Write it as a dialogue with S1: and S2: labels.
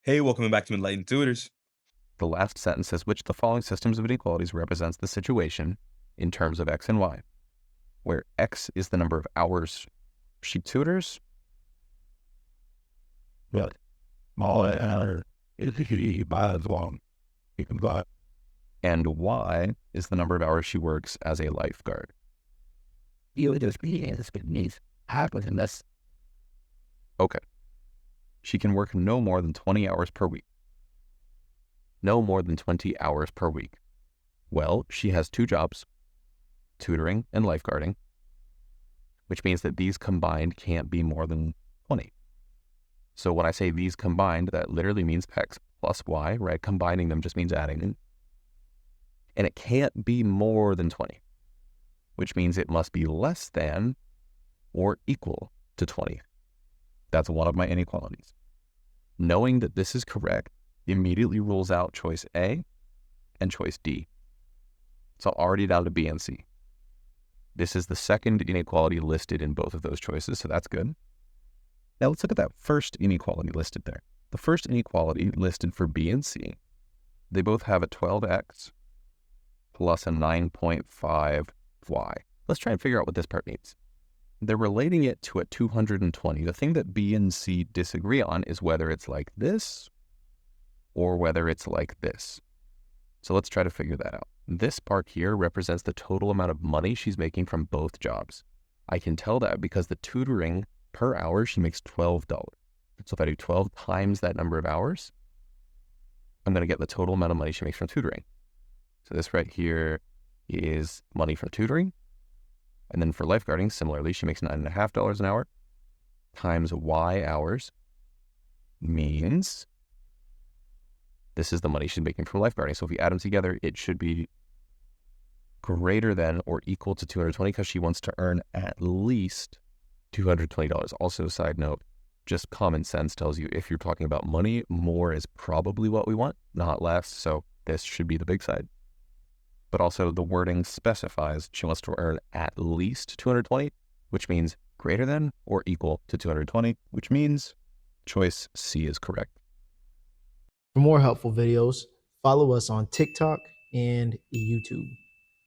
S1: Hey, welcome back to Enlightened Tutors.
S2: The last sentence says, which of the following systems of inequalities represents the situation in terms of x and y, where x is the number of hours she tutors,
S3: But small error is he buys one. He can buy.
S2: and y is the number of hours she works as a lifeguard.
S3: You just be as good needs happens in this.
S2: Okay. She can work no more than 20 hours per week. No more than 20 hours per week. Well, she has two jobs, tutoring and lifeguarding, which means that these combined can't be more than 20. So when I say these combined, that literally means x plus y, right? Combining them just means adding them. And it can't be more than 20, which means it must be less than or equal to 20. That's one of my inequalities. Knowing that this is correct immediately rules out choice A and choice D. So already down to B and C. This is the second inequality listed in both of those choices, so that's good. Now let's look at that first inequality listed there. The first inequality listed for B and C, they both have a 12x plus a 9.5y. Let's try and figure out what this part means. They're relating it to a 220. The thing that B and C disagree on is whether it's like this or whether it's like this. So let's try to figure that out. This part here represents the total amount of money she's making from both jobs. I can tell that because the tutoring per hour, she makes $12. So if I do 12 times that number of hours, I'm going to get the total amount of money she makes from tutoring. So this right here is money from tutoring. And then for lifeguarding, similarly, she makes $9.50 an hour times y hours means this is the money she's making from lifeguarding. So if we add them together, it should be greater than or equal to 220 because she wants to earn at least $220. Also, side note, just common sense tells you if you're talking about money, more is probably what we want, not less. So this should be the big side. But also the wording specifies she wants to earn at least 220, which means greater than or equal to 220, which means choice C is correct.
S4: For more helpful videos, follow us on TikTok and YouTube.